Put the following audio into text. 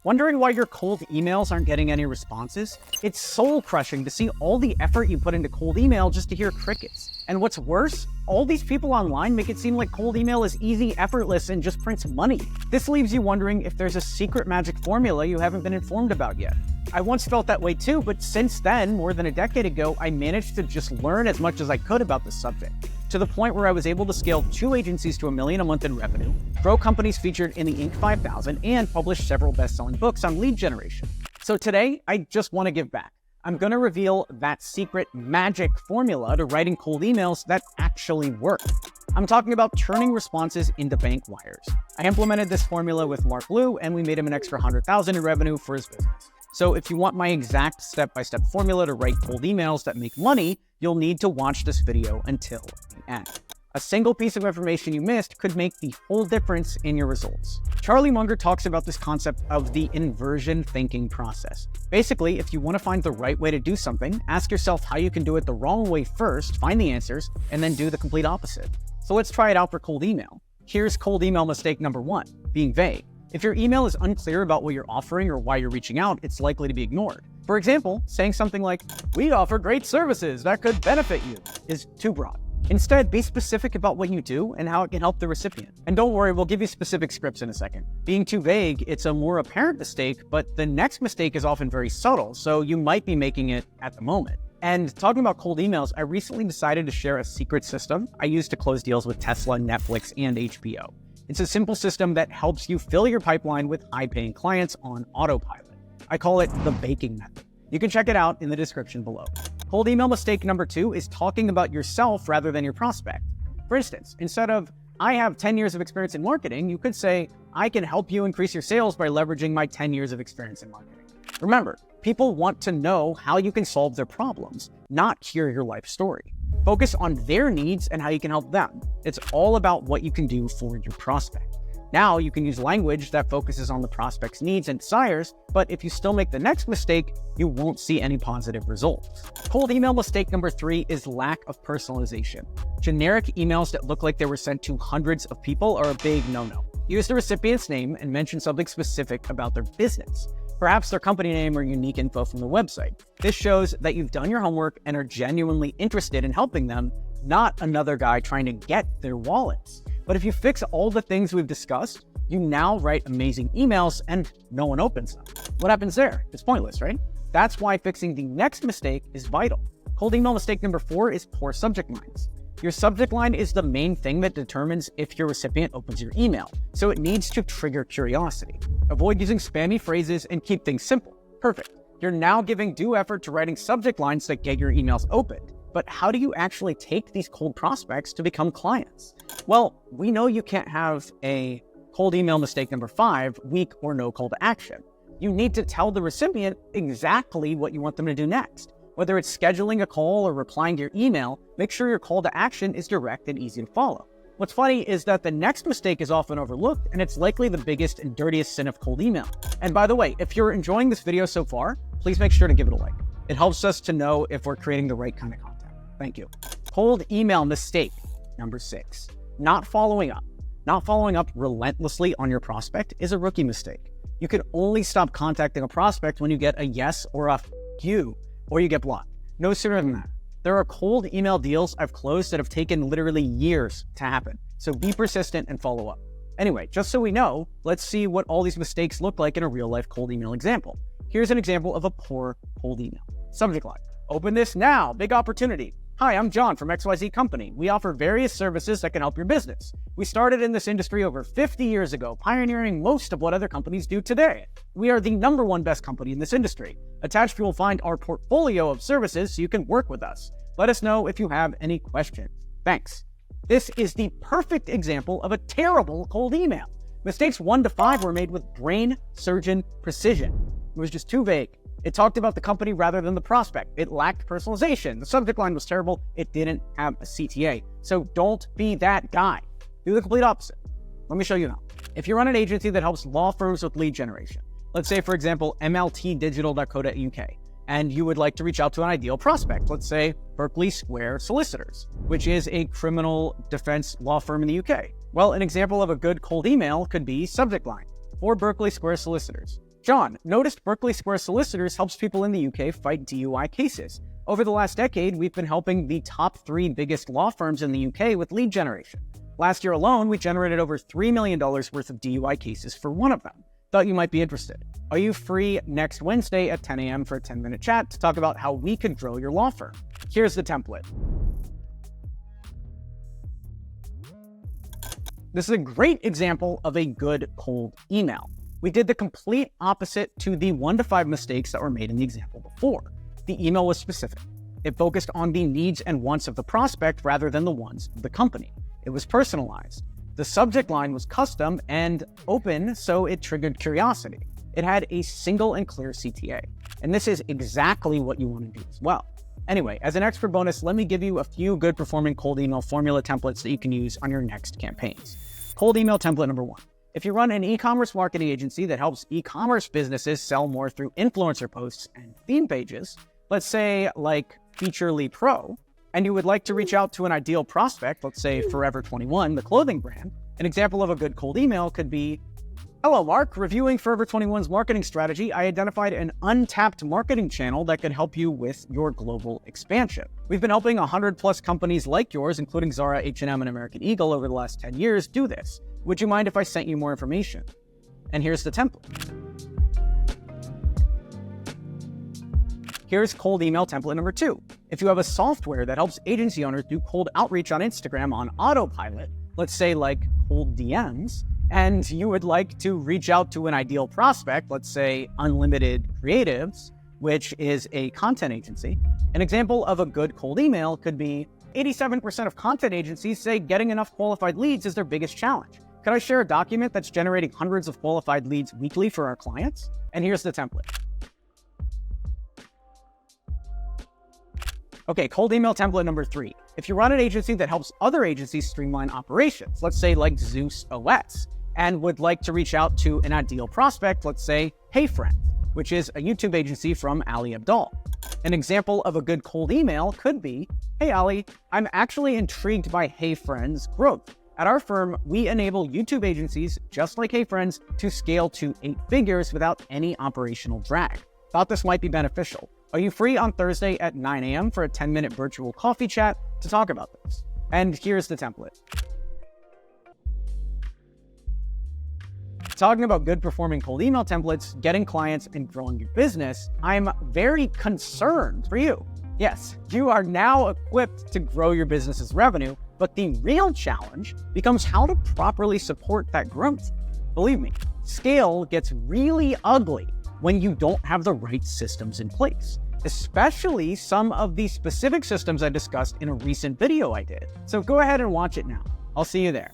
Wondering why your cold emails aren't getting any responses? It's soul-crushing to see all the effort you put into cold email just to hear crickets. And what's worse, all these people online make it seem like cold email is easy, effortless, and just prints money. This leaves you wondering if there's a secret magic formula you haven't been informed about yet. I once felt that way too, but since then, more than a decade ago, I managed to just learn as much as I could about this subject, to the point where I was able to scale 2 agencies to $1 million a month in revenue, grow companies featured in the Inc. 5000, and publish several best-selling books on lead generation. So today, I just want to give back. I'm going to reveal that secret magic formula to writing cold emails that actually work. I'm talking about turning responses into bank wires. I implemented this formula with Mark Liu, and we made him an extra $100,000 in revenue for his business. So if you want my exact step-by-step formula to write cold emails that make money, you'll need to watch this video until the end. A single piece of information you missed could make the whole difference in your results. Charlie Munger talks about this concept of the inversion thinking process. Basically, if you want to find the right way to do something, ask yourself how you can do it the wrong way first, find the answers, and then do the complete opposite. So let's try it out for cold email. Here's cold email mistake number 1, being vague. If your email is unclear about what you're offering or why you're reaching out, it's likely to be ignored. For example, saying something like, "We offer great services that could benefit you," is too broad. Instead, be specific about what you do and how it can help the recipient. And don't worry, we'll give you specific scripts in a second. Being too vague, it's a more apparent mistake, but the next mistake is often very subtle, so you might be making it at the moment. And talking about cold emails, I recently decided to share a secret system I use to close deals with Tesla, Netflix, and HBO. It's a simple system that helps you fill your pipeline with high-paying clients on autopilot. I call it the baking method. You can check it out in the description below. Cold email mistake number 2 is talking about yourself rather than your prospect. For instance, instead of, "I have 10 years of experience in marketing," you could say, "I can help you increase your sales by leveraging my 10 years of experience in marketing." Remember, people want to know how you can solve their problems, not hear your life story. Focus on their needs and how you can help them. It's all about what you can do for your prospect. Now you can use language that focuses on the prospect's needs and desires, but if you still make the next mistake, you won't see any positive results. Cold email mistake number 3 is lack of personalization. Generic emails that look like they were sent to hundreds of people are a big no-no. Use the recipient's name and mention something specific about their business. Perhaps their company name or unique info from the website. This shows that you've done your homework and are genuinely interested in helping them, not another guy trying to get their wallets. But if you fix all the things we've discussed, you now write amazing emails and no one opens them. What happens there? It's pointless, right? That's why fixing the next mistake is vital. Cold email mistake number 4 is poor subject lines. Your subject line is the main thing that determines if your recipient opens your email, so it needs to trigger curiosity. Avoid using spammy phrases and keep things simple. Perfect. You're now giving due effort to writing subject lines that get your emails opened. But how do you actually take these cold prospects to become clients? Well, we know you can't have a cold email mistake number 5, weak or no call to action. You need to tell the recipient exactly what you want them to do next. Whether it's scheduling a call or replying to your email, make sure your call to action is direct and easy to follow. What's funny is that the next mistake is often overlooked, and it's likely the biggest and dirtiest sin of cold email. And by the way, if you're enjoying this video so far, please make sure to give it a like. It helps us to know if we're creating the right kind of content. Thank you. Cold email mistake number 6, not following up. Not following up relentlessly on your prospect is a rookie mistake. You can only stop contacting a prospect when you get a yes or a f you, or you get blocked. No sooner than that. There are cold email deals I've closed that have taken literally years to happen. So be persistent and follow up. Anyway, just so we know, let's see what all these mistakes look like in a real life cold email example. Here's an example of a poor cold email. Subject line: "Open this now, big opportunity. Hi, I'm John from XYZ Company. We offer various services that can help your business. We started in this industry over 50 years ago, pioneering most of what other companies do today. We are the #1 best company in this industry. Attached, you will find our portfolio of services so you can work with us. Let us know if you have any questions. Thanks." This is the perfect example of a terrible cold email. Mistakes 1 to 5 were made with brain surgeon precision. It was just too vague. It talked about the company rather than the prospect. It lacked personalization. The subject line was terrible. It didn't have a CTA. So don't be that guy. Do the complete opposite. Let me show you how. If you run an agency that helps law firms with lead generation, let's say, for example, mltdigital.co.uk, and you would like to reach out to an ideal prospect, let's say Berkeley Square Solicitors, which is a criminal defense law firm in the UK. Well, an example of a good cold email could be subject line: "For Berkeley Square Solicitors, John, noticed Berkeley Square Solicitors helps people in the UK fight DUI cases. Over the last decade, we've been helping the top 3 biggest law firms in the UK with lead generation. Last year alone, we generated over $3 million worth of DUI cases for one of them. Thought you might be interested. Are you free next Wednesday at 10 a.m. for a 10-minute chat to talk about how we could grow your law firm? Here's the template. This is a great example of a good cold email. We did the complete opposite to the 1 to 5 mistakes that were made in the example before. The email was specific. It focused on the needs and wants of the prospect rather than the ones of the company. It was personalized. The subject line was custom and open, so it triggered curiosity. It had a single and clear CTA. And this is exactly what you want to do as well. Anyway, as an expert bonus, let me give you a few good performing cold email formula templates that you can use on your next campaigns. Cold email template number 1. If you run an e-commerce marketing agency that helps e-commerce businesses sell more through influencer posts and theme pages, let's say like Featurely Pro, and you would like to reach out to an ideal prospect, let's say Forever 21, the clothing brand, an example of a good cold email could be, "Hello, Mark. Reviewing Forever 21's marketing strategy, I identified an untapped marketing channel that could help you with your global expansion. We've been helping 100+ companies like yours, including Zara, H&M, and American Eagle over the last 10 years, do this. Would you mind if I sent you more information?" And here's the template. Here's cold email template number 2. If you have a software that helps agency owners do cold outreach on Instagram on autopilot, let's say like cold DMs, and you would like to reach out to an ideal prospect, let's say Unlimited Creatives, which is a content agency, an example of a good cold email could be, 87% of content agencies say getting enough qualified leads is their biggest challenge. Could I share a document that's generating hundreds of qualified leads weekly for our clients? And here's the template. Okay, cold email template number 3. If you run an agency that helps other agencies streamline operations, let's say like Zeus OS, and would like to reach out to an ideal prospect, let's say Hey Friend, which is a YouTube agency from Ali Abdal. An example of a good cold email could be, "Hey Ali, I'm actually intrigued by Hey Friend's growth. At our firm, we enable YouTube agencies, just like Hey Friends, to scale to 8 figures without any operational drag. Thought this might be beneficial. Are you free on Thursday at 9 a.m. for a 10-minute virtual coffee chat to talk about this?" And here's the template. Talking about good performing cold email templates, getting clients, and growing your business, I'm very concerned for you. Yes, you are now equipped to grow your business's revenue, but the real challenge becomes how to properly support that growth. Believe me, scale gets really ugly when you don't have the right systems in place, especially some of the specific systems I discussed in a recent video I did. So go ahead and watch it now. I'll see you there.